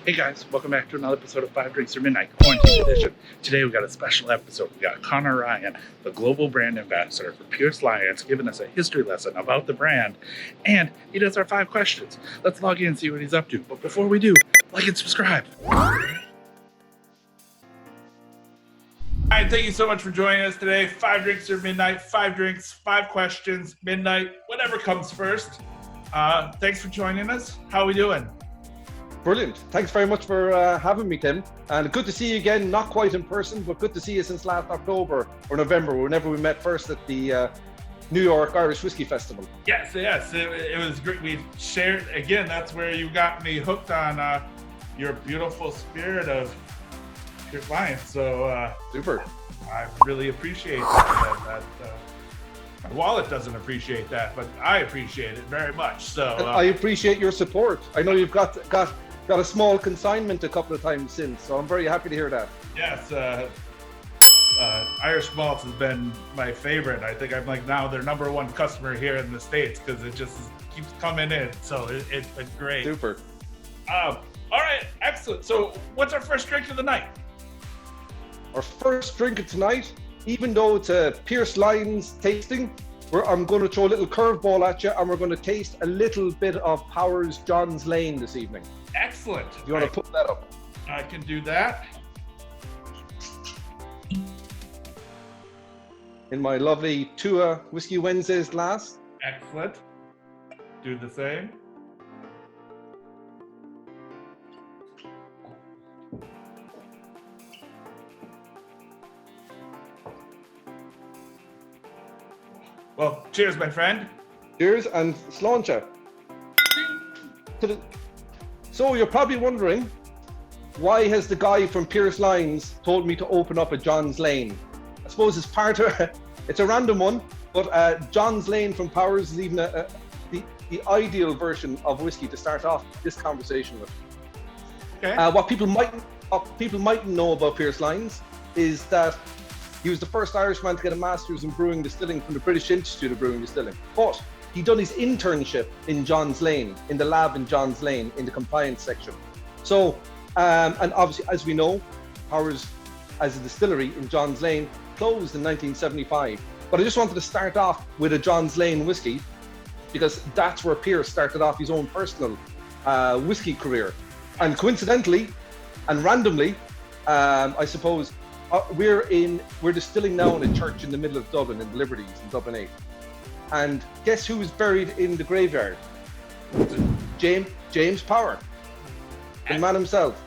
Hey guys, welcome back to another episode of 5 Drinks or Midnight Quarantine Edition. Today we got a special episode. We got Conor Ryan, the global brand ambassador for Pearse Lyons, giving us a history lesson about the brand, and he does our 5 questions. Let's log in and see what he's up to. But before we do, like and subscribe. All right, thank you so much for joining us today. 5 Drinks or Midnight, 5 drinks, 5 questions, midnight, whatever comes first. Thanks for joining us. How are we doing? Brilliant. Thanks very much for having me, Tim. And good to see you again, not quite in person, but good to see you since last October or November, whenever we met first at the New York Irish Whiskey Festival. Yes, it was great. We shared, again, that's where you got me hooked on your beautiful spirit of Pearse Lyons. So, Super. I really appreciate that. My wallet doesn't appreciate that, but I appreciate it very much. So I appreciate your support. I know you've got a small consignment a couple of times since, so I'm very happy to hear that. Yes, Irish Malt has been my favorite. I think I'm like now their number 1 customer here in the States because it just keeps coming in. So it's been great. Super. All right, excellent. So what's our first drink of the night? Our first drink of tonight, even though it's a Pearse Lyons tasting, I'm going to throw a little curveball at you, and we're going to taste a little bit of Powers John's Lane this evening. Excellent. Do you want to put that up? I can do that. In my lovely Tua Whiskey Wednesdays glass. Excellent. Do the same. Well, cheers, my friend. Cheers and sláinte. So you're probably wondering, why has the guy from Pearse Lyons told me to open up a John's Lane? I suppose it's it's a random one, but John's Lane from Powers is even the ideal version of whiskey to start off this conversation with. Okay. What people might know about Pearse Lyons is that he was the first Irishman to get a master's in brewing distilling from the British Institute of Brewing Distilling. But he'd done his internship in John's Lane, in the lab in John's Lane, in the compliance section. So, and obviously, as we know, Powers, as a distillery in John's Lane, closed in 1975. But I just wanted to start off with a John's Lane whiskey, because that's where Pearse started off his own personal whiskey career. And coincidentally, and randomly, I suppose, we're distilling now in a church in the middle of Dublin, in the Liberties, in Dublin 8. And guess who is buried in the graveyard? James Power, the man himself.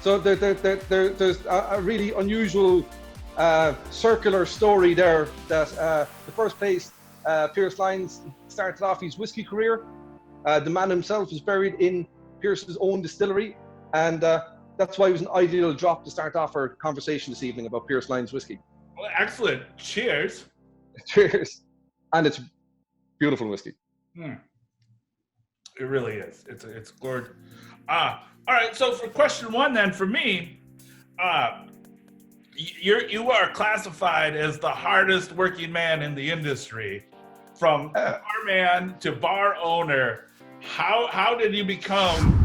So there's a really unusual circular story there that the first place Pearse Lyons started off his whiskey career. The man himself is buried in Pearse's own distillery, and that's why it was an ideal drop to start off our conversation this evening about Pearse Lyons whiskey. Well, excellent. Cheers. Cheers. And it's beautiful whiskey. It really is. It's gorgeous. All right. So for question 1, then for me, you are classified as the hardest working man in the industry, from barman to bar owner. How did you become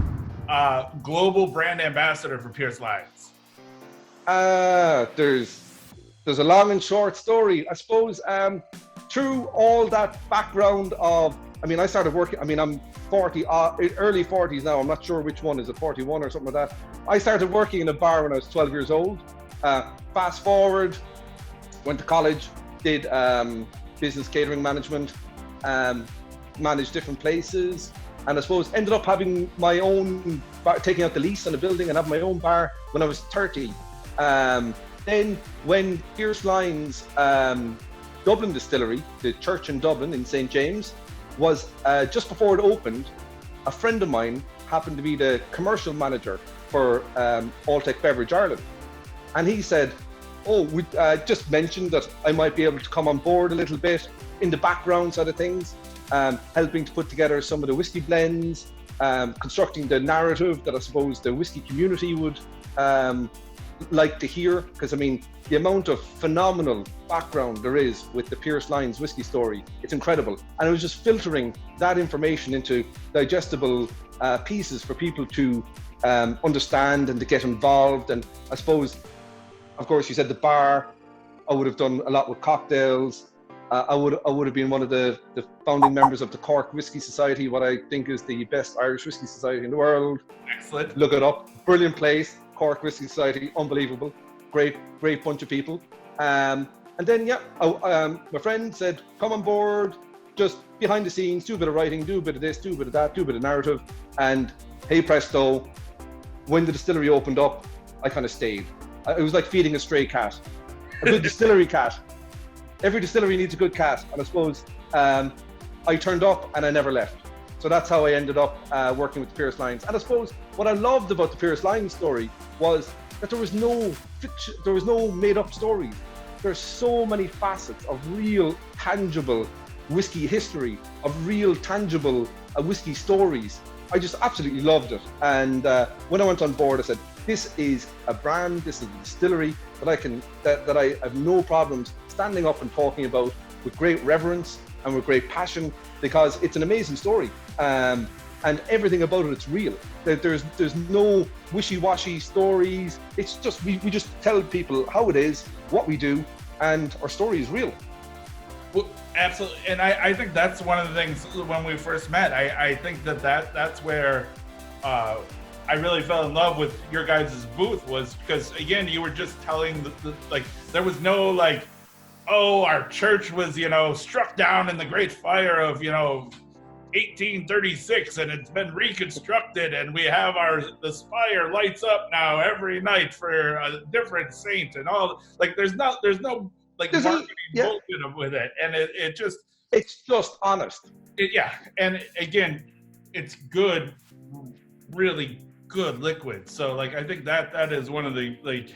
global brand ambassador for Pearse Lyons? There's a long and short story, I suppose. Through all that background of, I started working, I'm 40, early 40s now, I'm not sure which one, is it 41 or something like that? I started working in a bar when I was 12 years old. Fast forward, went to college, did business catering management, managed different places, and I suppose ended up having my own bar, taking out the lease on a building and having my own bar when I was 30. Then when Pearse Lyons Dublin distillery, the church in Dublin in St. James, was just before it opened, a friend of mine happened to be the commercial manager for Alltech Beverage Ireland. And he said, we just mentioned that I might be able to come on board a little bit in the background side of things, helping to put together some of the whiskey blends, constructing the narrative that I suppose the whiskey community would like to hear, because the amount of phenomenal background there is with the Pearse Lyons whiskey story, it's incredible. And I was just filtering that information into digestible pieces for people to understand and to get involved. And I suppose, of course, you said the bar. I would have done a lot with cocktails. I would have been one of the founding members of the Cork Whisky Society, what I think is the best Irish whisky society in the world. Excellent. Look it up. Brilliant place. Cork Whisky Society, unbelievable. Great bunch of people. And then, my friend said, come on board, just behind the scenes, do a bit of writing, do a bit of this, do a bit of that, do a bit of narrative. And hey presto, when the distillery opened up, I kind of stayed. It was like feeding a stray cat, a good distillery cat. Every distillery needs a good cat. And I suppose I turned up and I never left. So that's how I ended up working with the Pearse Lyons. And I suppose what I loved about the Pearse Lyons story was that there was no fiction, there was no made up stories. There's so many facets of real, tangible whiskey history, of real, tangible whiskey stories. I just absolutely loved it. And when I went on board, I said, this is a brand, this is a distillery that I have no problems standing up and talking about with great reverence and with great passion, because it's an amazing story. And everything about it, it's real. There's no wishy-washy stories. It's just, we just tell people how it is, what we do, and our story is real. Well, absolutely. And I think that's one of the things when we first met. I think that's where I really fell in love with your guys' booth, was because, again, you were just telling like, there was no like, oh, our church was, struck down in the Great Fire of, 1836, and it's been reconstructed, and we have the spire lights up now every night for a different saint, and all. Like, there's no like marketing bullshit with it, and it's just honest. And again, it's good, really good liquid. So like, I think that is one of the, like,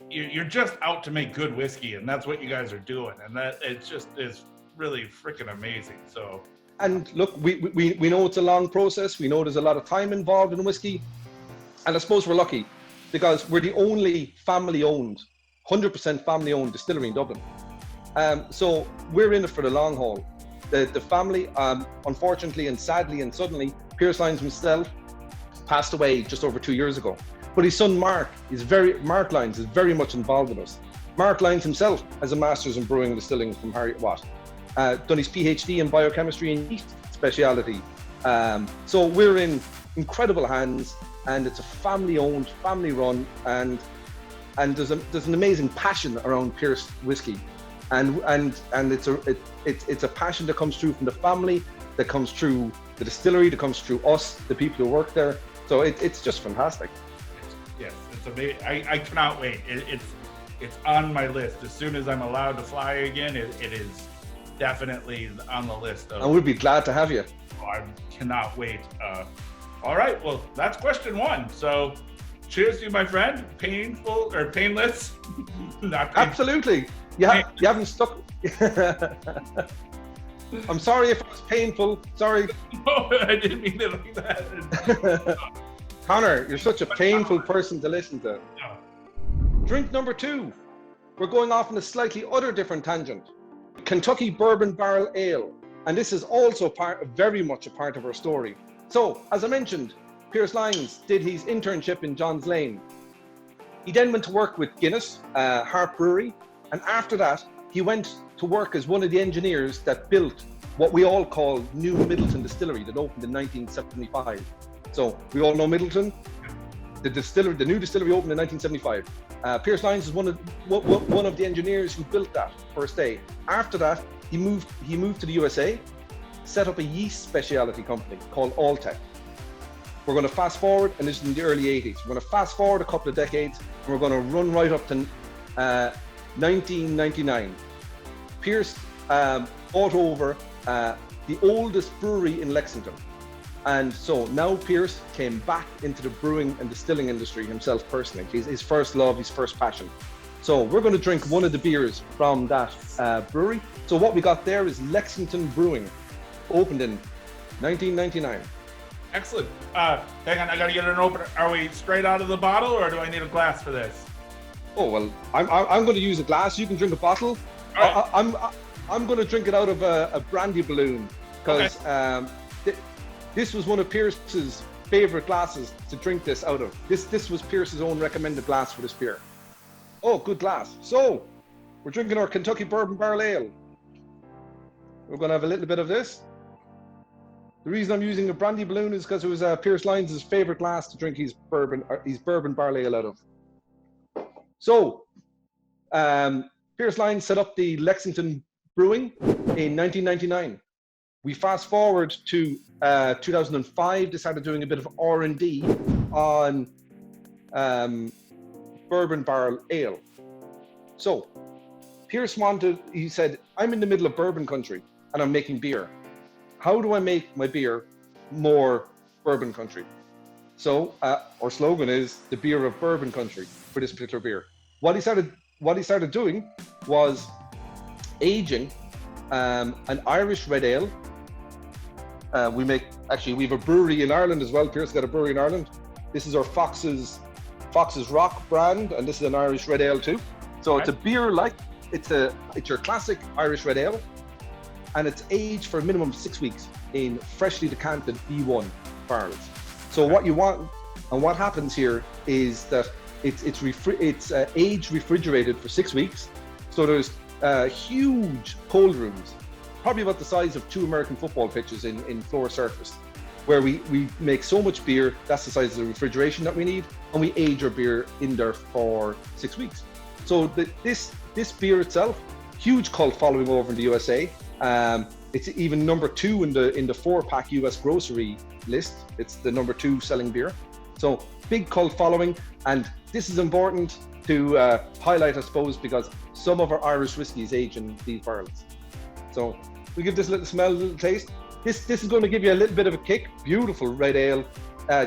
you're just out to make good whiskey, and that's what you guys are doing, and that it's just is really freaking amazing. So. And look, we know it's a long process. We know there's a lot of time involved in whiskey. And I suppose we're lucky because we're the only family-owned, 100% family-owned distillery in Dublin. So we're in it for the long haul. The family, unfortunately and sadly and suddenly, Pearse Lyons himself passed away just over 2 years ago. But his son Mark Lyons is very much involved with us. Mark Lyons himself has a master's in brewing and distilling from done his PhD in biochemistry and yeast speciality. So we're in incredible hands, and it's a family-owned, family-run, and there's an amazing passion around Pearse whiskey, and it's a passion that comes through from the family, that comes through the distillery, that comes through us, the people who work there. So it's just fantastic. Yes, it's amazing. I cannot wait. It's on my list. As soon as I'm allowed to fly again, it is definitely on the list. And we'd be glad to have you. Oh, I cannot wait. All right, well, that's question one. So cheers to you, my friend. Painful or painless? Not painful. Absolutely. You haven't stuck. I'm sorry if it was painful. Sorry. No, I didn't mean it like that. Conor, you're such a painful person to listen to. No. Drink number 2. We're going off on a slightly different tangent. Kentucky Bourbon Barrel Ale, and this is also very much a part of our story. So, as I mentioned, Pearse Lyons did his internship in Johns Lane. He then went to work with Guinness, Hart Brewery, and after that, he went to work as one of the engineers that built what we all call New Middleton Distillery that opened in 1975. So, we all know Middleton. The new distillery opened in 1975. Pearse Lyons is one of the engineers who built that first day. After that, he moved to the USA, set up a yeast specialty company called Alltech. We're going to fast forward, and this is in the early 80s. We're going to fast forward a couple of decades, and we're going to run right up to 1999. Pearse bought over the oldest brewery in Lexington. And so now Pearse came back into the brewing and distilling industry himself personally. His first love, his first passion. So we're going to drink one of the beers from that brewery. So what we got there is Lexington Brewing, opened in 1999. Excellent. Hang on, I got to get an opener. Are we straight out of the bottle, or do I need a glass for this? Oh, well, I'm going to use a glass. You can drink a bottle. Right. I'm going to drink it out of a brandy balloon, because this was one of Pearse's favorite glasses to drink this out of. This was Pearse's own recommended glass for this beer. Oh, good glass. So, we're drinking our Kentucky Bourbon Barrel Ale. We're going to have a little bit of this. The reason I'm using a brandy balloon is because it was Pearse Lyons' favorite glass to drink his bourbon barrel ale out of. So, Pearse Lyons set up the Lexington Brewing in 1999. We fast forward to 2005. They started doing a bit of R&D on bourbon barrel ale. So, Pearse he said, I'm in the middle of bourbon country and I'm making beer. How do I make my beer more bourbon country? So our slogan is the beer of bourbon country for this particular beer. What he started doing was aging an Irish red ale. We have a brewery in Ireland as well. Pearse got a brewery in Ireland. This is our Fox's Rock brand, and this is an Irish red ale too. So it's a beer it's your classic Irish red ale, and it's aged for a minimum of 6 weeks in freshly decanted B1 barrels. So what you want, and what happens here is that it's aged refrigerated for 6 weeks. So there's huge cold rooms, probably about the size of 2 American football pitches in floor surface, where we make so much beer, that's the size of the refrigeration that we need, and we age our beer in there for 6 weeks. So this beer itself, huge cult following over in the USA. It's even number 2 in the 4-pack US grocery list. It's the number 2 selling beer. So big cult following, and this is important to highlight, I suppose, because some of our Irish whiskies age in these barrels. So we give this a little smell, a little taste. This is going to give you a little bit of a kick. Beautiful red ale,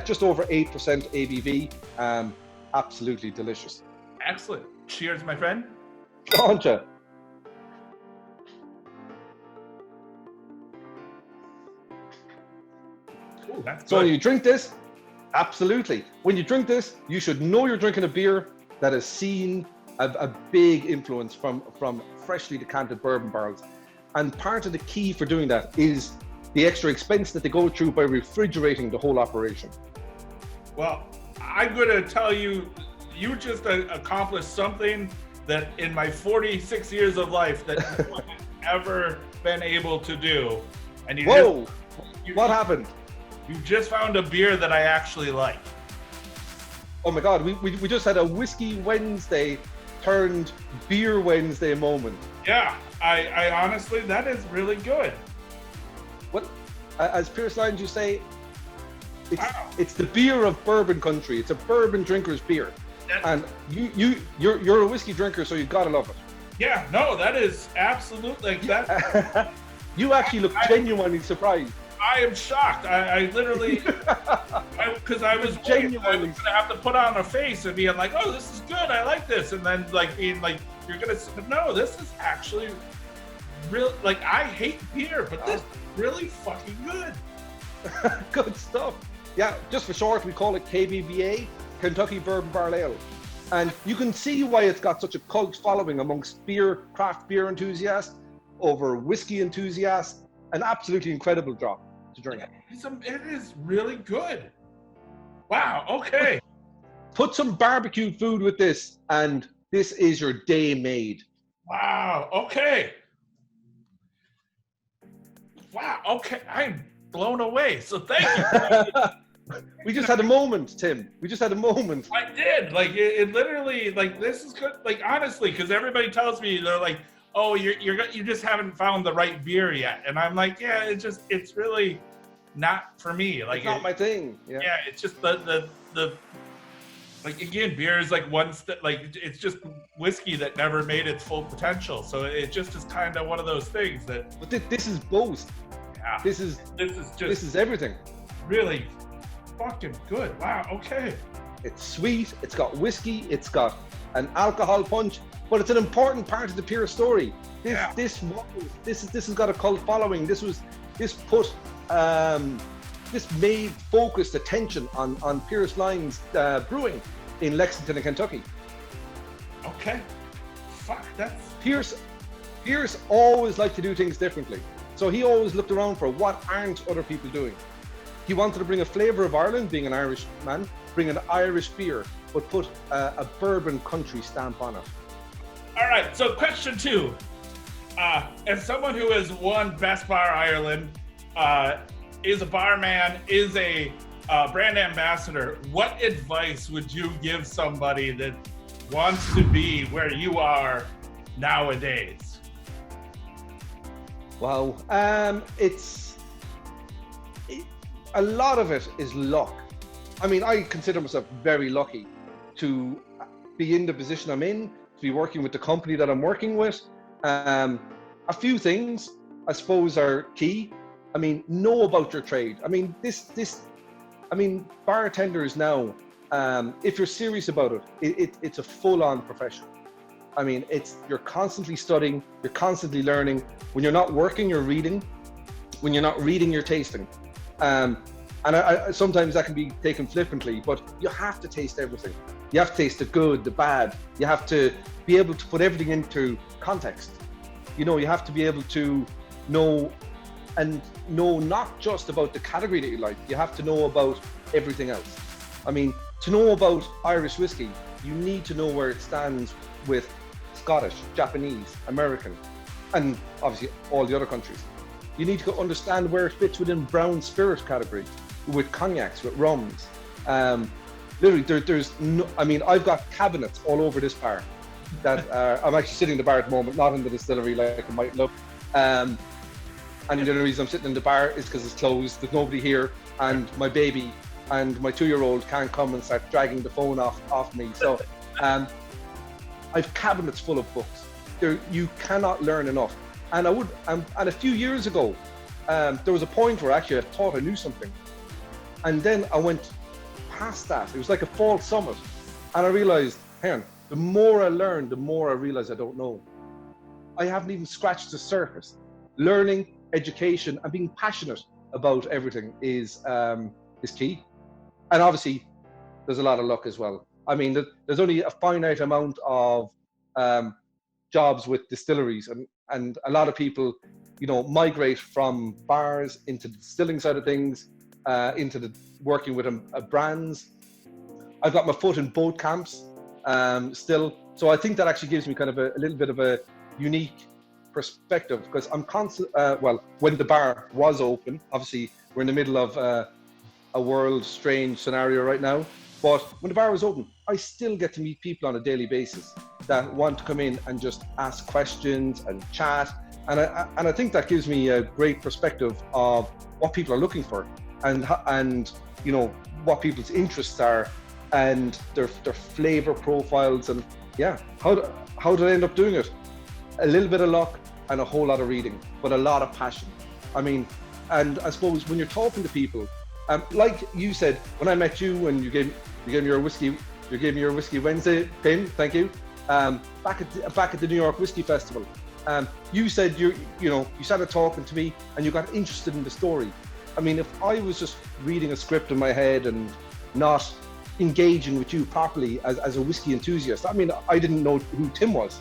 just over 8% ABV. Absolutely delicious. Excellent. Cheers, my friend. Concha. Ooh, that's So good. when you drink this, absolutely. When you drink this, you should know you're drinking a beer that has seen a big influence from freshly decanted bourbon barrels. And part of the key for doing that is the extra expense that they go through by refrigerating the whole operation. Well, I'm going to tell you, you just accomplished something that in my 46 years of life that no one has ever been able to do. And Whoa! What happened? You just found a beer that I actually like. Oh my God, we just had a Whiskey Wednesday turned Beer Wednesday moment. Yeah, I honestly, that is really good. What, as Pearse Lyons, you say, Wow. it's the beer of bourbon country. It's a bourbon drinker's beer. And you're a whiskey drinker, so you've got to love it. Yeah, no, that is absolutely like that. You actually look genuinely surprised. I am shocked. I literally, because I was genuinely going to have to put on a face and being like, oh, this is good. I like this. And then like being like, you're going to, no, this is actually real. Like, I hate beer, but this is really fucking good. Good stuff. Yeah, just for short, we call it KBBA, Kentucky Bourbon Barrel Ale. And you can see why it's got such a cult following amongst craft beer enthusiasts, over whiskey enthusiasts. An absolutely incredible drop to drink. It is really good. Wow, okay. Put some barbecue food with this, and this is your day made. Wow, okay. Wow, okay. I'm blown away. So thank you. We just had a moment, Tim. We just had a moment. I did. Like it literally, like this is good. Like honestly, because everybody tells me they're like, "Oh, you just haven't found the right beer yet," and I'm like, "Yeah, it's really not for me. Like it's not my thing." Yeah, it's just the like again, beer is like like it's just whiskey that never made its full potential. So it just is kind of one of those things that. But this is both. Yeah. This is everything. Really fucking good. Wow. Okay. It's sweet. It's got whiskey. It's got an alcohol punch. But it's an important part of the Pearse story. This has got a cult following. This made focused attention on Pearse Lyons brewing in Lexington, Kentucky. Okay. Fuck, that's Pearse always liked to do things differently. So he always looked around for what aren't other people doing. He wanted to bring a flavour of Ireland, being an Irish man, bring an Irish beer, but put a bourbon country stamp on it. All right, so question 2. As someone who has won Best Bar Ireland, is a barman, is a brand ambassador, what advice would you give somebody that wants to be where you are nowadays? Wow. A lot of it is luck. I mean, I consider myself very lucky to be in the position I'm in, to be working with the company that I'm working with. A few things, I suppose, are key. I mean, know about your trade. I mean, bartenders now, if you're serious about it's a full-on profession. I mean, you're constantly studying, you're constantly learning. When you're not working, you're reading. When you're not reading, you're tasting. And I sometimes that can be taken flippantly, but you have to taste everything. You have to taste the good, the bad. You have to be able to put everything into context. You know, you have to be able to know not just about the category that you like. You have to know about everything else. I mean, to know about Irish whiskey, you need to know where it stands with Scottish, Japanese, American, and obviously all the other countries. You need to understand where it fits within brown spirit category, with cognacs, with rums. Literally, there's no, I mean, I've got cabinets all over this bar that I'm actually sitting in the bar at the moment, not in the distillery like it might look. And the only reason I'm sitting in the bar is because it's closed, there's nobody here, and my baby and my 2-year-old can't come and start dragging the phone off me. So I've cabinets full of books. You cannot learn enough. And and a few years ago, there was a point where actually I thought I knew something. And then I went past that. It was like a false summit. And I realized, hang on, the more I learn, the more I realize I don't know. I haven't even scratched the surface. Learning, education, and being passionate about everything is key. And obviously, there's a lot of luck as well. I mean, there's only a finite amount of jobs with distilleries, and a lot of people, you know, migrate from bars into the distilling side of things, into the working with brands. I've got my foot in both camps still, so I think that actually gives me kind of a little bit of a unique perspective, because I'm constant. Well, when the bar was open, obviously we're in the middle of a world strange scenario right now, but when the bar was open, I still get to meet people on a daily basis that want to come in and just ask questions and chat, and I think that gives me a great perspective of what people are looking for, and you know, what people's interests are, and their flavor profiles, and yeah, how did I end up doing it? A little bit of luck and a whole lot of reading, but a lot of passion. I mean, and I suppose when you're talking to people, like you said, when I met you and you gave me your whiskey Wednesday pin, thank you. Back at the New York Whiskey Festival, you said you started talking to me and you got interested in the story. I mean, if I was just reading a script in my head and not engaging with you properly as a whiskey enthusiast, I mean, I didn't know who Tim was.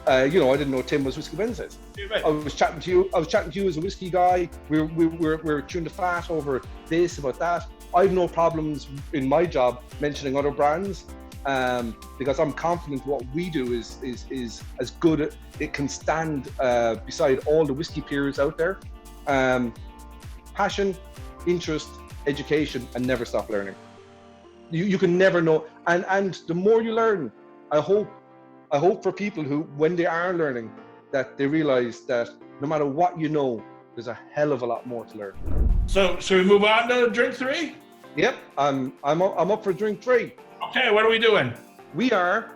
I didn't know Tim was Whiskey Wednesdays. Right. I was chatting to you as a whiskey guy. We were chewing the fat over this, about that. I've no problems in my job mentioning other brands, because I'm confident what we do is as good. It can stand beside all the whiskey peers out there. Passion, interest, education, and never stop learning. You can never know, and the more you learn, I hope for people who, when they are learning, that they realize that no matter what you know, there's a hell of a lot more to learn. So should we move on to drink 3? Yep, I'm up for drink 3. Okay, what are we doing? We are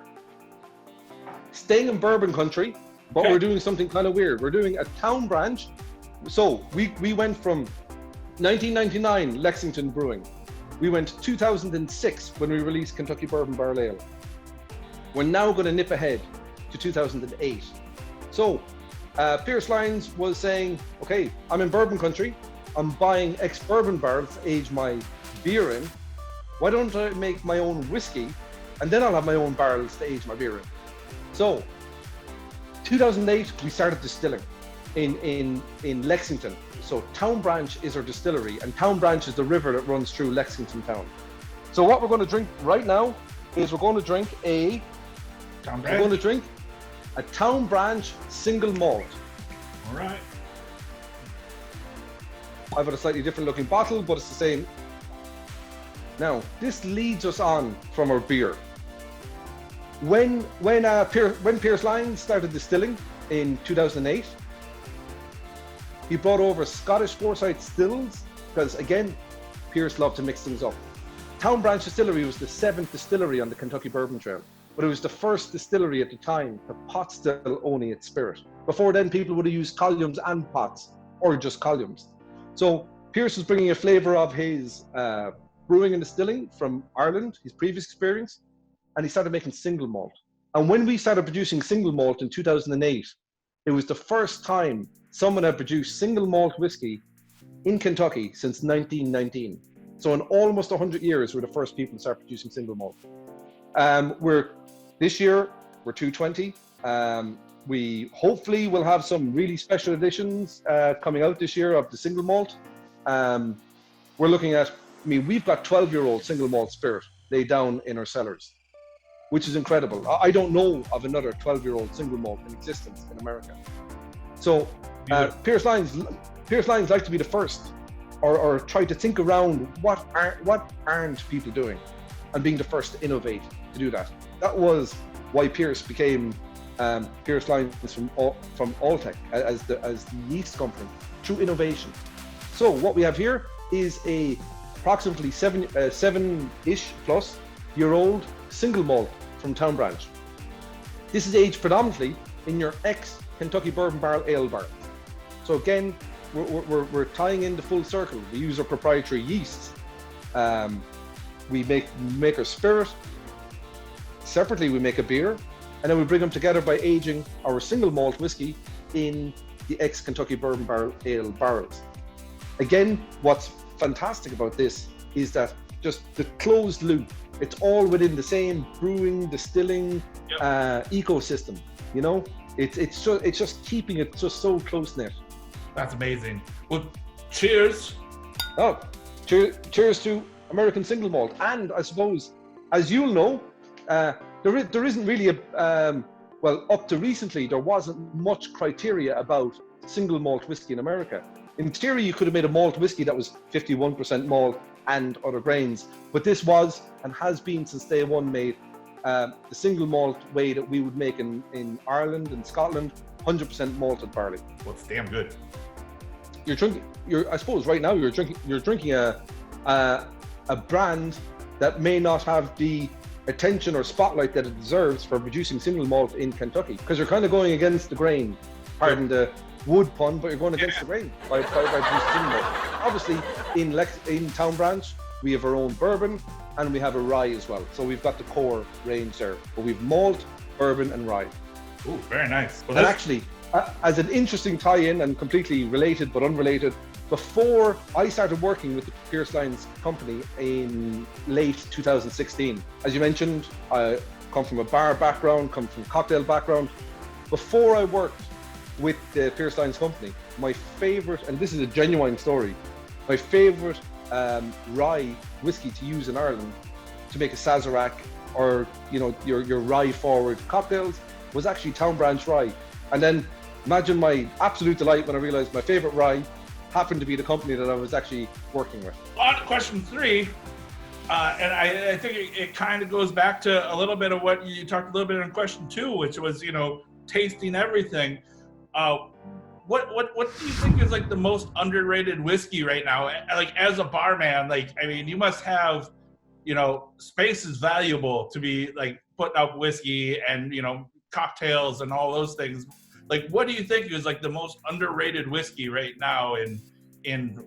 staying in bourbon country, but Okay. We're doing something kind of weird. We're doing a town branch. So we went from 1999 Lexington Brewing. We went 2006 when we released Kentucky Bourbon Barrel Ale. We're now going to nip ahead to 2008. So Pearse Lyons was saying, okay, I'm in bourbon country. I'm buying ex-bourbon barrels to age my beer in. Why don't I make my own whiskey, and then I'll have my own barrels to age my beer in? So 2008, we started distilling. in Lexington. So Town Branch is our distillery, and Town Branch is the river that runs through Lexington town. So what we're going to drink right now is we're going to drink a Town Branch single malt. All right. I've got a slightly different looking bottle, but it's the same. Now, this leads us on from our beer. When Pearse Lyons started distilling in 2008, he brought over Scottish Forsyth stills because, again, Pearse loved to mix things up. Town Branch Distillery was the 7th distillery on the Kentucky Bourbon Trail, but it was the first distillery at the time to pot still only its spirit. Before then, people would have used columns and pots, or just columns. So Pearse was bringing a flavour of his brewing and distilling from Ireland, his previous experience, and he started making single malt. And when we started producing single malt in 2008, it was the first time someone had produced single malt whiskey in Kentucky since 1919. So in almost 100 years, we're the first people to start producing single malt. This year, we're 220. We hopefully will have some really special editions coming out this year of the single malt. We're looking at, we've got 12-year-old single malt spirit laid down in our cellars, which is incredible. I don't know of another 12-year-old single malt in existence in America. So Pearse Lyons like to be the first, or try to think around what aren't people doing, and being the first to innovate to do that. That was why Pearse became Pearse Lyons from Alltech as the yeast company, through innovation. So what we have here is a approximately 7-ish plus year old single malt from Town Branch. This is aged predominantly in your ex-Kentucky Bourbon barrel ale barrels. So again, we're tying in the full circle. We use our proprietary yeasts. We make our spirit. Separately, we make a beer, and then we bring them together by aging our single malt whiskey in the ex-Kentucky Bourbon barrel ale barrels. Again, what's fantastic about this is that just the closed loop. It's all within the same brewing, distilling ecosystem. You know, it's just keeping it just so close knit. That's amazing. Well, cheers. Oh, cheers to American single malt. And I suppose, as you'll know, there isn't really up to recently, there wasn't much criteria about single malt whiskey in America. In theory, you could have made a malt whiskey that was 51% malt and other grains, but this was and has been since day one made the single malt way that we would make in Ireland and Scotland, 100% malted barley. Well, it's damn good. I suppose right now you're drinking a brand that may not have the attention or spotlight that it deserves for producing single malt in Kentucky, because you're kind of going against the grain. Pardon the wood pun, but you're going against the grain by producing single malt. Obviously, in Town Branch, we have our own bourbon and we have a rye as well. So we've got the core range there, but we've malt, bourbon, and rye. Ooh, very nice. Well, and actually, as an interesting tie-in and completely related but unrelated, before I started working with the Pearse Lyons company in late 2016, as you mentioned, I come from a bar background, come from a cocktail background. Before I worked with the Pearse Lyons company, my favorite, and this is a genuine story, my favorite rye whiskey to use in Ireland to make a Sazerac or your rye forward cocktails was actually Town Branch rye. And then imagine my absolute delight when I realized my favorite rye happened to be the company that I was actually working with. On question 3, and I think it kind of goes back to a little bit of what you talked a little bit in question 2, which was, tasting everything. What do you think is like the most underrated whiskey right now? Like, as a barman, you must have, space is valuable to be like putting up whiskey and, cocktails and all those things. Like, what do you think is like the most underrated whiskey right now in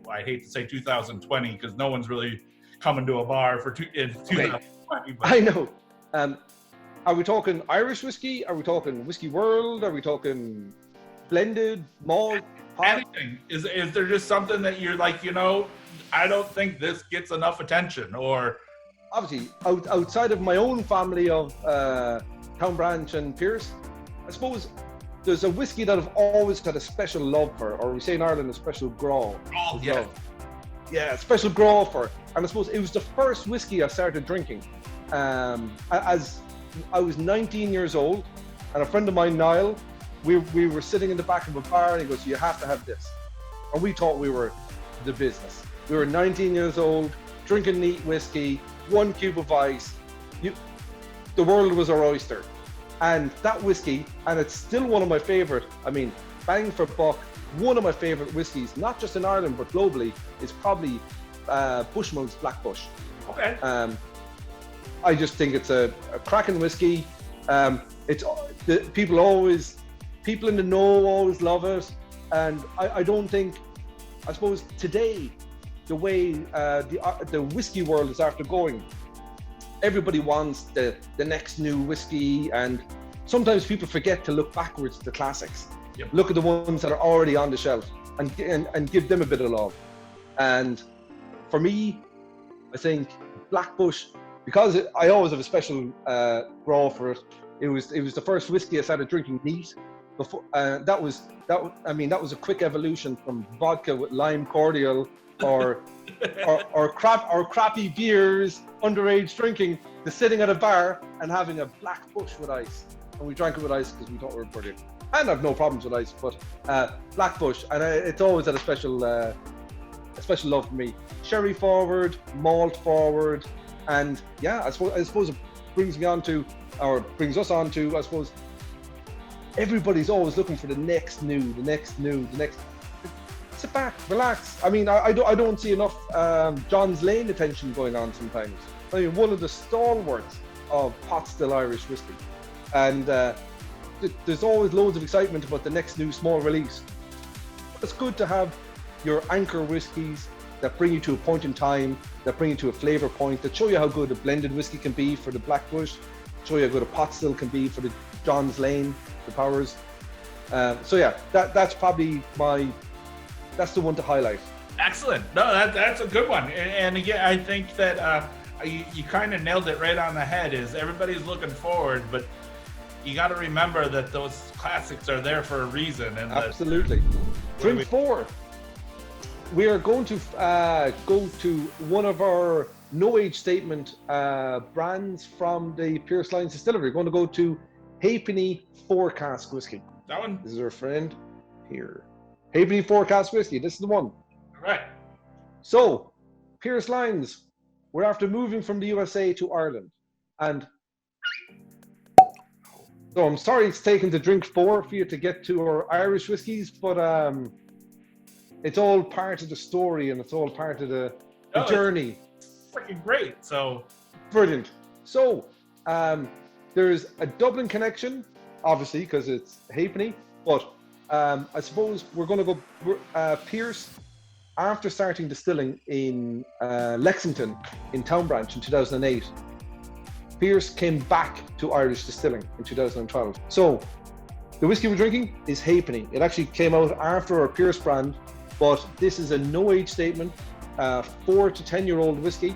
I hate to say 2020, because no one's really coming to a bar in 2020. Okay. I know. Are we talking Irish whiskey? Are we talking Whiskey World? Are we talking blended, malt, pot? Anything. Is there just something that you're like, I don't think this gets enough attention? Or obviously, outside of my own family of Town Branch and Pearse, I suppose there's a whiskey that I've always got a special love for, or we say in Ireland a special graw. Oh, yeah. Yeah, a special graw for. And I suppose it was the first whiskey I started drinking. As I was 19 years old, and a friend of mine, Niall, we were sitting in the back of a bar, and he goes, "You have to have this." And we thought we were the business. We were 19 years old, drinking neat whiskey, 1 cube of ice. The world was our oyster. And that whiskey, and it's still one of my favorite, I mean, bang for buck, one of my favorite whiskeys, not just in Ireland, but globally, is probably Bushmills Black Bush. Okay. I just think it's a cracking whiskey. People in the know always love it. And I don't think, I suppose today, the way the whiskey world is after going, everybody wants the next new whiskey, and sometimes people forget to look backwards to the classics. Yep. Look at the ones that are already on the shelf and give them a bit of love. And for me, I think Black Bush, because I always have a special graw for it. It was the first whiskey I started drinking neat. Before that was a quick evolution from vodka with lime cordial or crappy beers, underage drinking, to sitting at a bar and having a Black Bush with ice. And we drank it with ice because we thought we were brilliant. And I've no problems with ice, but Black Bush, and it's always had a special love for me. Sherry forward, malt forward, and yeah, I suppose it brings us on to, I suppose, everybody's always looking for the next new. Sit back, relax. I mean, I don't see enough John's Lane attention going on sometimes. I mean, one of the stalwarts of pot still Irish whiskey, and there's always loads of excitement about the next new small release. It's good to have your anchor whiskies that bring you to a point in time, that bring you to a flavour point, that show you how good a blended whiskey can be for the Black Bush, show you how good a pot still can be for the John's Lane, the Powers. So yeah, that's probably that's the one to highlight. Excellent. No, that's a good one. And again, I think that you kind of nailed it right on the head. Is everybody's looking forward, but you got to remember that those classics are there for a reason. And absolutely. Drink 4. We are going to go to one of our no age statement brands from the Pearse Lyons distillery. We're going to go to Halfpenny 4 Cask Whiskey. That one? This is our friend here. Halfpenny 4 Cask Whiskey. This is the one. All right. So, Pearse Lyons, we're after moving from the USA to Ireland. And so I'm sorry it's taken to drink 4 for you to get to our Irish whiskies, but it's all part of the story and it's all part of the journey. It's freaking great. So brilliant. So there's a Dublin connection, obviously, because it's Halfpenny, but I suppose we're going to go Pearse, after starting distilling in Lexington in Town Branch in 2008, Pearse came back to Irish distilling in 2012. So the whiskey we're drinking is Halfpenny. It actually came out after our Pearse brand, but this is a no age statement, 4 to 10-year-old whiskey.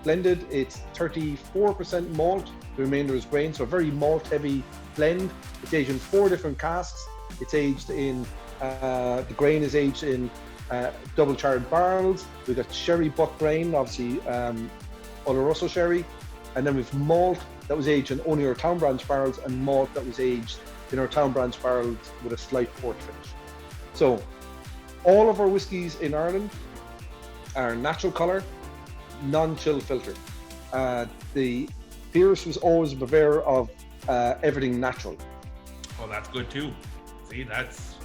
Blended, it's 34% malt, the remainder is grain, so a very malt heavy blend. It's aged in 4 different casks. It's aged in, the grain is aged in double charred barrels. We've got sherry buck grain, obviously Oloroso sherry, and then we've malt that was aged in only our Town Branch barrels, and malt that was aged in our Town Branch barrels with a slight port finish. So all of our whiskies in Ireland are natural colour, non-chill filter. The Pearse was always a purveyor of everything natural. Oh, that's good too. See, that's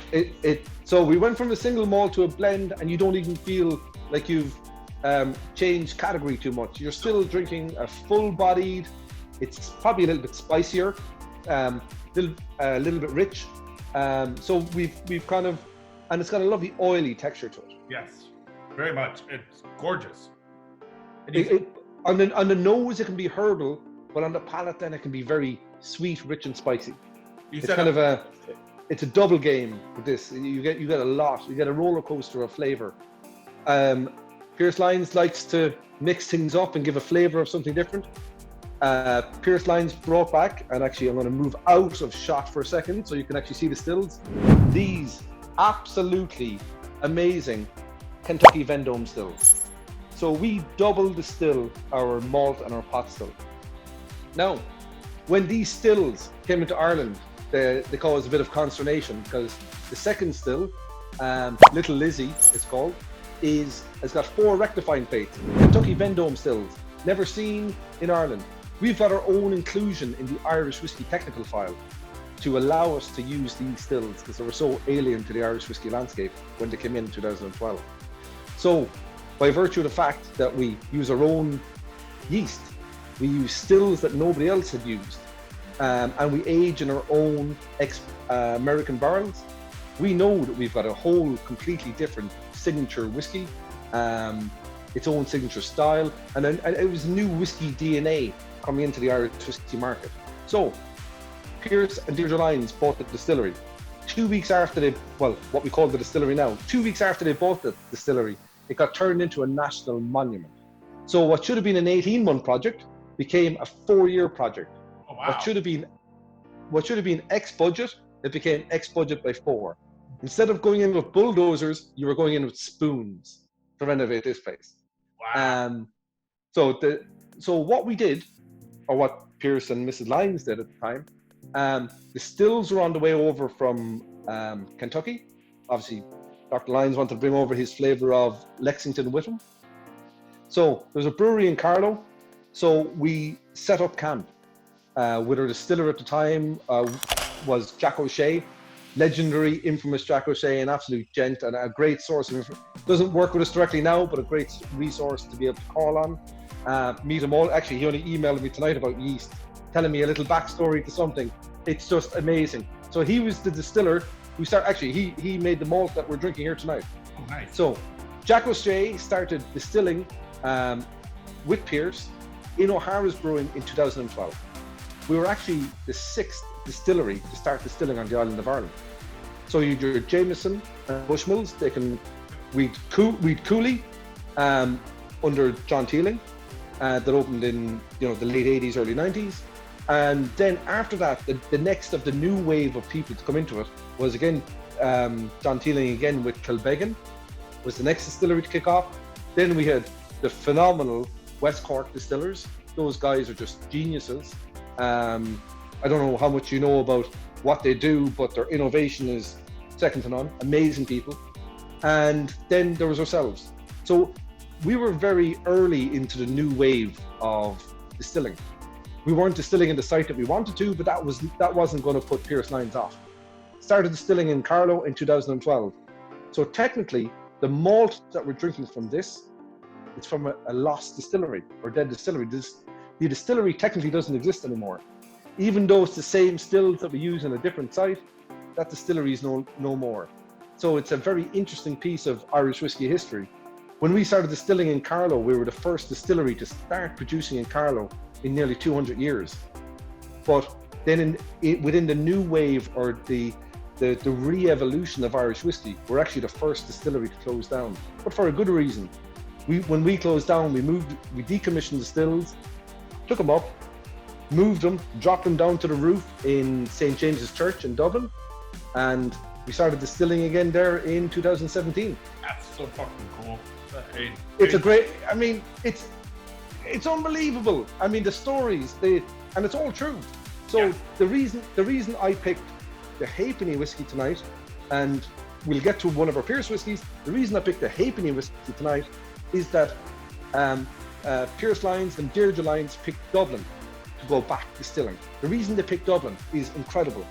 so we went from a single malt to a blend, and you don't even feel like you've changed category too much. You're still drinking a full-bodied. It's probably a little bit spicier, a little bit rich. So we've kind of, and it's got a lovely oily texture to it. Yes, very much. It's gorgeous. On the nose, it can be herbal, but on the palate, then it can be very sweet, rich, and spicy. It's a double game with this. You get a lot. You get a roller coaster of flavour. Pearse Lyons likes to mix things up and give a flavour of something different. Pearse Lyons brought back, and actually I'm going to move out of shot for a second so you can actually see the stills. These absolutely amazing Kentucky Vendome stills. So we double distill our malt and our pot still. Now, when these stills came into Ireland, they caused a bit of consternation because the second still, Little Lizzie it's called, has got 4 rectifying plates. Kentucky Vendome stills, never seen in Ireland. We've got our own inclusion in the Irish Whiskey Technical File to allow us to use these stills because they were so alien to the Irish whiskey landscape when they came in 2012. So, by virtue of the fact that we use our own yeast, we use stills that nobody else had used, and we age in our own American barrels, we know that we've got a whole completely different signature whiskey, its own signature style, and it was new whiskey DNA coming into the Irish whiskey market. So, Pearse and Deirdre Lyons bought the distillery. 2 weeks after what we call the distillery now, 2 weeks after they bought the distillery, it got turned into a national monument. So what should have been an 18-month project became a 4-year project. Oh, wow. What should have been X budget, it became X budget by 4. Instead of going in with bulldozers, you were going in with spoons to renovate this place. Wow. So what we did, or what Pearse and Mrs. Lyons did at the time, the stills were on the way over from Kentucky. Obviously, Dr. Lyons wanted to bring over his flavor of Lexington with him. So there's a brewery in Carlow. So we set up camp with our distiller at the time was Jack O'Shea, legendary, infamous Jack O'Shea, an absolute gent and a great source of information. Doesn't work with us directly now, but a great resource to be able to call on. Meet him all. Actually, he only emailed me tonight about yeast, telling me a little backstory to something. It's just amazing. So he was the distiller who he made the malt that we're drinking here tonight. Oh, nice. So Jack O'Shea started distilling with Pearse in O'Hara's Brewing in 2012. We were actually the 6th distillery to start distilling on the island of Ireland. So you do Jameson and Bushmills, we'd Cooley under John Teeling that opened in the late 80s, early 90s. And then after that, the next of the new wave of people to come into it was again John Teeling again with Kilbeggan was the next distillery to kick off. Then we had the phenomenal West Cork distillers. Those guys are just geniuses. I don't know how much you know about what they do, but their innovation is second to none. Amazing people. And then there was ourselves. So we were very early into the new wave of distilling. We weren't distilling in the site that we wanted to, but that wasn't going to put Pearse Lyons off. Started distilling in Carlow in 2012. So technically, the malt that we're drinking from this, it's from a lost distillery or dead distillery. The distillery technically doesn't exist anymore. Even though it's the same stills that we use in a different site, that distillery is no more. So it's a very interesting piece of Irish whiskey history. When we started distilling in Carlow, we were the first distillery to start producing in Carlow in nearly 200 years. But then within the new wave or the re-evolution of Irish whiskey, we're actually the first distillery to close down, but for a good reason. When we closed down, we decommissioned the stills, took them up, moved them, dropped them down to the roof in St. James's Church in Dublin, and we started distilling again there in 2017. That's so fucking cool. It's a great, it's unbelievable. I mean, the stories, and it's all true. So yeah. the reason I picked the Halfpenny whiskey tonight, and we'll get to one of our Pearse whiskeys, the reason I picked the Halfpenny whiskey tonight is that Pearse Lyons and Deirdre Lyons picked Dublin to go back distilling. The reason they picked Dublin is incredible.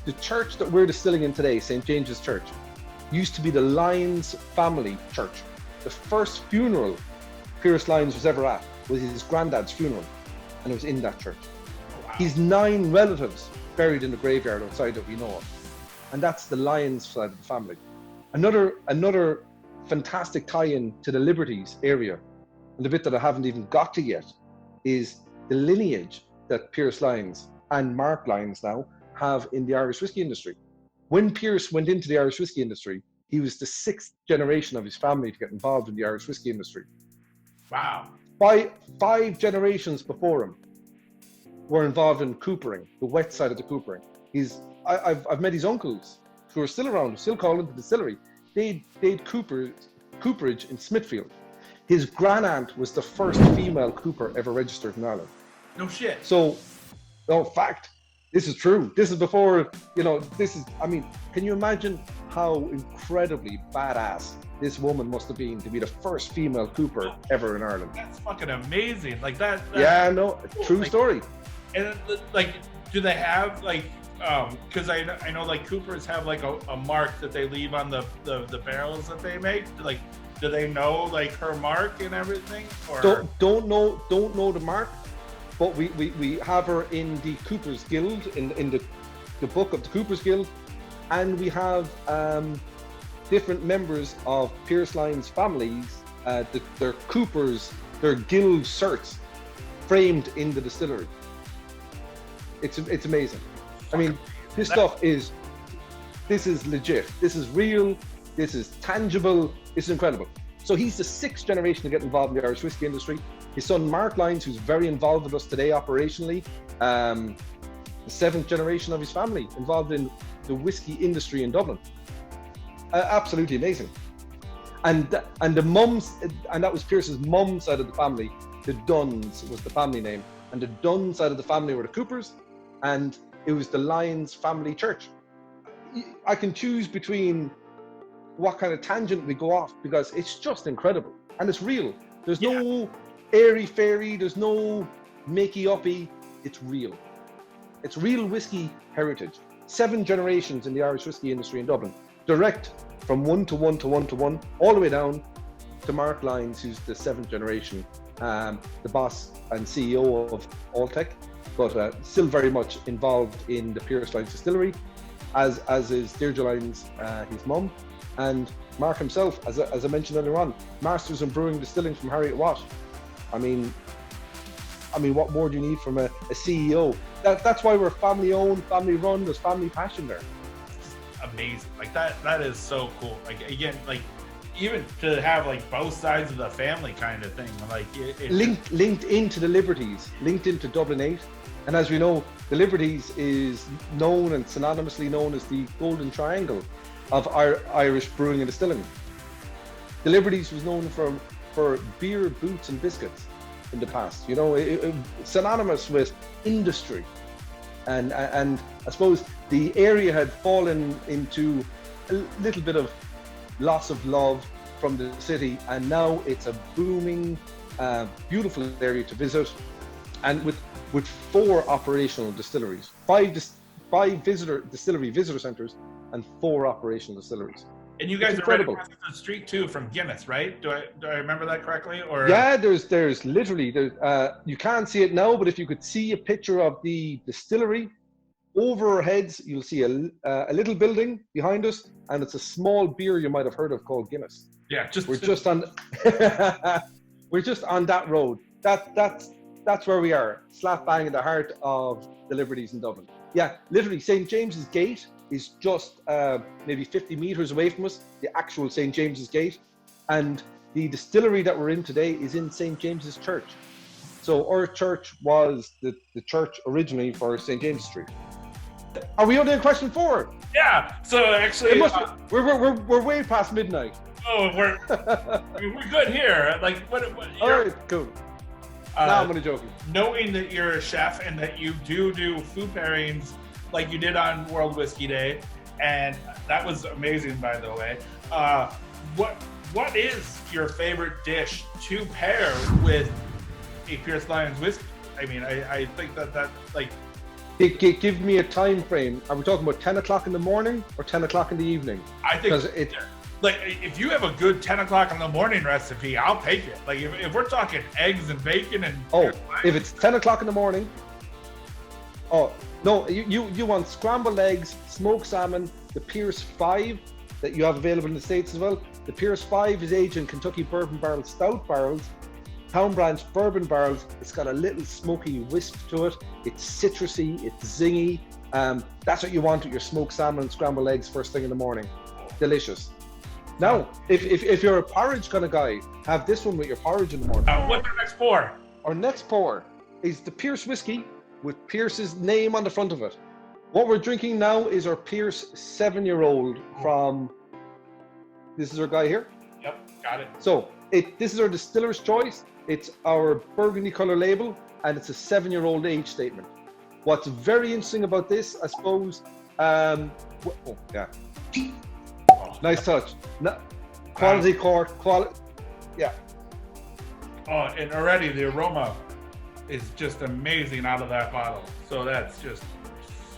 The church that we're distilling in today, St. James's Church, used to be the Lyons family church. The first funeral Pearse Lyons was ever at was his granddad's funeral, and it was in that church. Oh, wow. He's 9 relatives buried in the graveyard outside that we know of, and that's the Lyons side of the family. Another fantastic tie-in to the Liberties area, and the bit that I haven't even got to yet, is the lineage that Pearse Lyons and Mark Lyons now have in the Irish whiskey industry. When Pearse went into the Irish whiskey industry, he was the 6th generation of his family to get involved in the Irish whiskey industry. Wow. five generations before him were involved in coopering, the wet side of the coopering. I've met his uncles who are still around, who still call it the distillery. They'd cooperage in Smithfield. His grand-aunt was the first female cooper ever registered in Ireland. No shit. So, no, fact. This is true. This is before, can you imagine how incredibly badass this woman must have been to be the first female cooper ever in Ireland? That's fucking amazing. Like that. Yeah, no, true story. And like, do they have like, because I know like coopers have like a mark that they leave on the barrels that they make. Like, do they know like her mark and everything? Or don't know the mark, but we have her in the Coopers Guild, in the book of the Coopers Guild, and we have different members of Pearse Lyons families, their coopers, their guild certs, framed in the distillery. It's amazing. I mean, this is legit. This is real. This is tangible. It's incredible. So he's the 6th generation to get involved in the Irish whiskey industry. His son Mark Lyons, who's very involved with us today operationally, the 7th generation of his family involved in the whiskey industry in Dublin. Absolutely amazing. And the mums, and that was Pearse's mum side of the family. The Dunns was the family name, and the Dunn side of the family were the Coopers, and it was the Lyons family church. I can choose between what kind of tangent we go off, because it's just incredible and it's real. There's no airy fairy, there's no makey uppy. It's real. It's real whiskey heritage. 7 generations in the Irish whiskey industry in Dublin, direct from one to one, all the way down to Mark Lyons, who's the 7th generation, the boss and CEO of Alltech, but still very much involved in the Pearse Lyons distillery, as is Deirdre Lyons, his mum, and Mark himself, as I mentioned earlier on, Masters in Brewing Distilling from Harriet Watt. I mean, what more do you need from a CEO? That's why we're family owned, family run. There's family passion there. Amazing. Like that is so cool. Like, again, like even to have like both sides of the family kind of thing. Like it linked into the Liberties, linked into Dublin 8. And as we know, the Liberties is known and synonymously known as the Golden Triangle of Irish brewing and distilling. The Liberties was known for beer, boots and biscuits in the past, synonymous with industry. And I suppose the area had fallen into a little bit of loss of love from the city, and now it's a booming, beautiful area to visit, and with 4 operational distilleries, 5 distillery visitor centres, and 4 operational distilleries. And you guys are right across the street too from Guinness, right? Do I remember that correctly? Or yeah, there's literally you can't see it now, but if you could see a picture of the distillery over our heads, you'll see a little building behind us, and it's a small beer you might have heard of called Guinness. Yeah, we're just on that road. That's where we are, slap bang in the heart of the Liberties in Dublin. Yeah, literally, St. James's Gate is just maybe 50 meters away from us, the actual St. James's Gate. And the distillery that we're in today is in St. James's Church. So our church was the church originally for St. James Street. Are we on to question 4? Yeah, so actually... we're way past midnight. Oh, we're good here. Like, what all right, cool. Now I'm only joking. Knowing that you're a chef and that you do food pairings like you did on World Whiskey Day, and that was amazing, by the way. What is your favorite dish to pair with a Pearse Lyons whiskey? I mean, I think that like... Give me a time frame. Are we talking about 10 o'clock in the morning or 10 o'clock in the evening? I think like if you have a good 10 o'clock in the morning recipe, I'll take it. Like if we're talking eggs and bacon and... if it's 10 o'clock in the morning, no, you want scrambled eggs, smoked salmon, the Pearse 5 that you have available in the States as well. The Pearse 5 is aged in Kentucky bourbon barrel stout barrels, Town Branch bourbon barrels. It's got a little smoky wisp to it. It's citrusy, it's zingy. That's what you want with your smoked salmon and scrambled eggs first thing in the morning. Delicious. Now, if you're a porridge kind of guy, have this one with your porridge in the morning. What's our next pour? Our next pour is the Pearse whiskey with Pearse's name on the front of it. What we're drinking now is our Pearse 7-year-old from, this is our guy here. Yep, got it. So this is our distiller's choice. It's our burgundy color label, and it's a 7-year-old age statement. What's very interesting about this, I suppose, nice touch. Quality cork, yeah. Oh, and already the aroma is just amazing out of that bottle. So that's just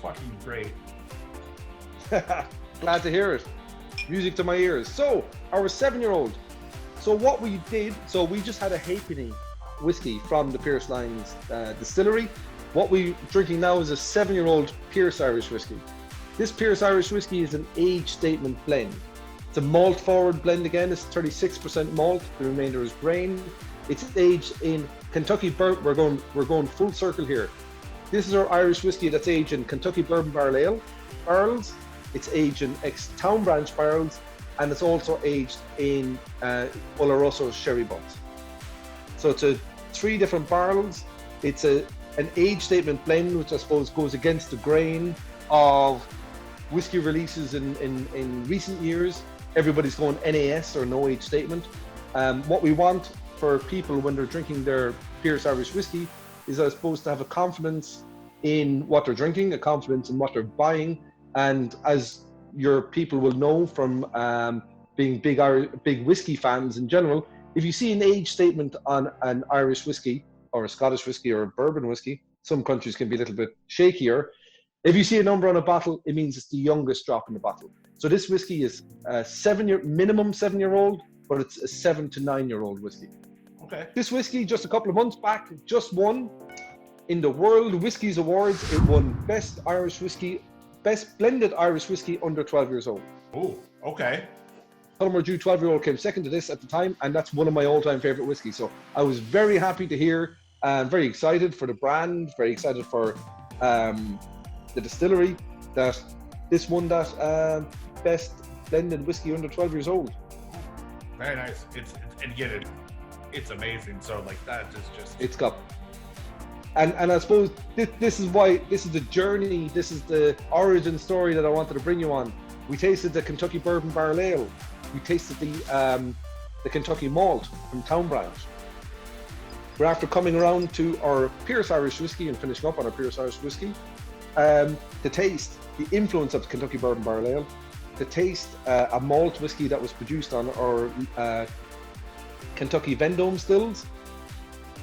fucking great. Glad to hear it. Music to my ears. So, our 7-year-old. So what we did, so we just had a halfpenny whiskey from the Pearse Lyons distillery. What we're drinking now is a 7-year-old Pearse Irish whiskey. This Pearse Irish whiskey is an age statement blend. It's a malt forward blend again. It's 36% malt. The remainder is grain. It's aged in Kentucky bourbon. We're going full circle here. This is our Irish whiskey that's aged in Kentucky bourbon barrel ale barrels. It's aged in ex-Town Branch barrels, and it's also aged in Oloroso sherry butts. So it's 3 different barrels. It's an age statement blend, which I suppose goes against the grain of whiskey releases in recent years. Everybody's going NAS or no age statement. What we want for people when they're drinking their Pearse Irish whiskey is, I suppose, to have a confidence in what they're drinking, a confidence in what they're buying. And as your people will know from being big whiskey fans in general, if you see an age statement on an Irish whiskey or a Scottish whiskey or a bourbon whiskey, some countries can be a little bit shakier. If you see a number on a bottle, it means it's the youngest drop in the bottle. So this whiskey is a minimum 7-year-old, but it's a 7 to 9-year-old whiskey. Okay. This whiskey, just a couple of months back, just won in the World Whiskies Awards. It won Best Blended Irish Whiskey under 12 years old. Oh, okay. Tullamore Dew 12-year-old came second to this at the time, and that's one of my all-time favorite whiskeys. So I was very happy to hear, and very excited for the brand, very excited for the distillery that this won that Best Blended Whiskey under 12 years old. Very nice. It's amazing. So like that is just. It's got. And I suppose this is why, this is the journey, this is the origin story that I wanted to bring you on. We tasted the Kentucky Bourbon Barrel Ale. We tasted the Kentucky Malt from Town Branch. We're after coming around to our Pearse Irish Whiskey and finishing up on our Pearse Irish Whiskey. To taste the influence of the Kentucky Bourbon Barrel Ale. To taste a malt whiskey that was produced on our Kentucky Vendome stills.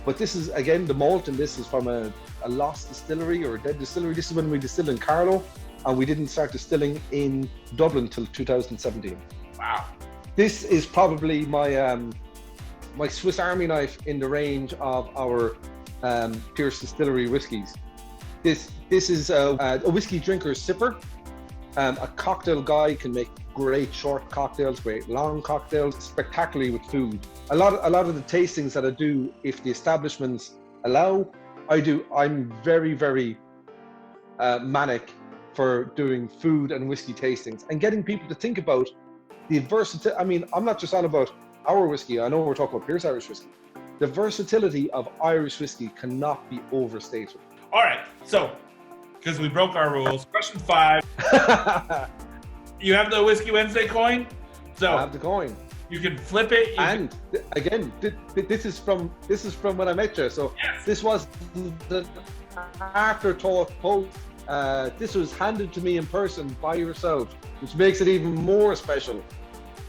But this is, again, the malt, and this is from a lost distillery or a dead distillery. This is when we distilled in Carlow, and we didn't start distilling in Dublin till 2017. Wow. This is probably my my Swiss Army knife in the range of our Pearse Distillery whiskies. This is a whiskey drinker's sipper. A cocktail guy can make great short cocktails, great long cocktails, spectacularly with food. A lot of the tastings that I do, if the establishments allow, I'm very, very manic for doing food and whiskey tastings and getting people to think about the versatility. I mean, I'm not just on about our whiskey. I know we're talking about Pearse Irish whiskey. The versatility of Irish whiskey cannot be overstated. All right, so because we broke our rules, question 5. You have the Whiskey Wednesday coin, so I have the coin. You can flip it. Again, this is from when I met you. So yes. This was the afterthought post. This was handed to me in person by yourself, which makes it even more special.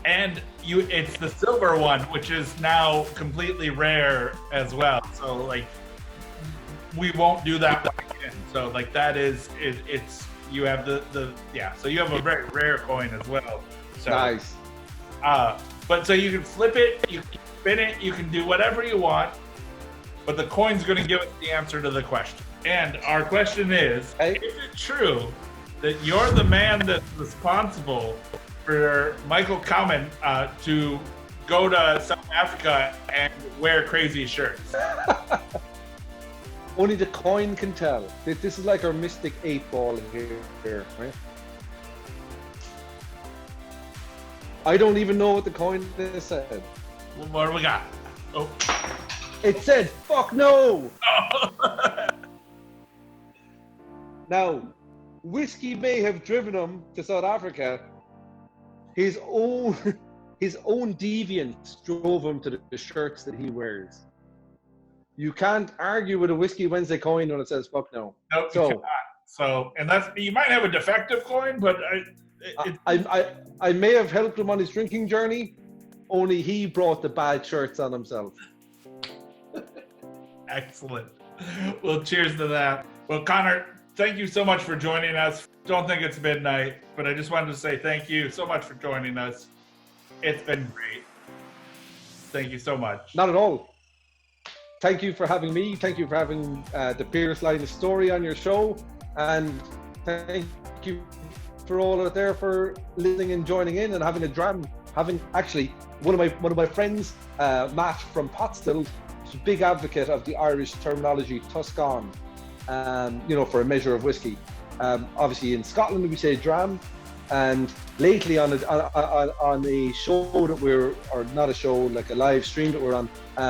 And it's the silver one, which is now completely rare as well. So like, we won't do that one again. So like that is it's you have so you have a very rare coin as well. So, nice. But so you can flip it, you can spin it, you can do whatever you want, but the coin's going to give us the answer to the question. And our question is, Is it true that you're the man that's responsible for Michael Common to go to South Africa and wear crazy shirts? Only the coin can tell. This is like our mystic 8 ball here, right? I don't even know what the coin said. What do we got? Oh. It said, fuck no! Now, whiskey may have driven him to South Africa. His own deviance drove him to the shirts that he wears. You can't argue with a Whiskey Wednesday coin when it says fuck no. Nope, you cannot. So, and that's, you might have a defective coin, but I may have helped him on his drinking journey, only he brought the bad shirts on himself. Excellent. Well, cheers to that. Well, Conor, thank you so much for joining us. Don't think it's midnight, but I just wanted to say thank you so much for joining us. It's been great. Thank you so much. Not at all. Thank you for having me. Thank you for having the Pearse Lyons story on your show. And thank you for all out there for listening and joining in and having a dram. Having actually one of my friends, Matt from Potstill, is a big advocate of the Irish terminology Tuscan, for a measure of whiskey. Obviously in Scotland we say dram, and lately on a show that or not a show, like a live stream that we're on,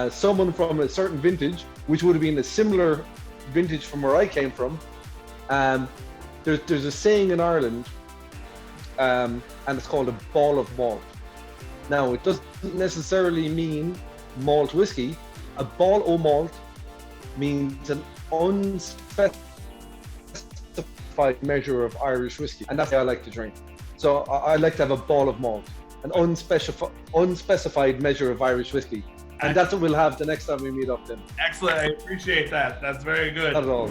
someone from a certain vintage, which would have been a similar vintage from where I came from, there's a saying in Ireland, and it's called a ball of malt. Now, it doesn't necessarily mean malt whiskey. A ball o' malt means an unspecified measure of Irish whiskey, and that's how I like to drink. So I like to have a ball of malt, an unspecified measure of Irish whiskey. And that's what we'll have the next time we meet up then. Excellent. I appreciate that. That's very good. Not at all.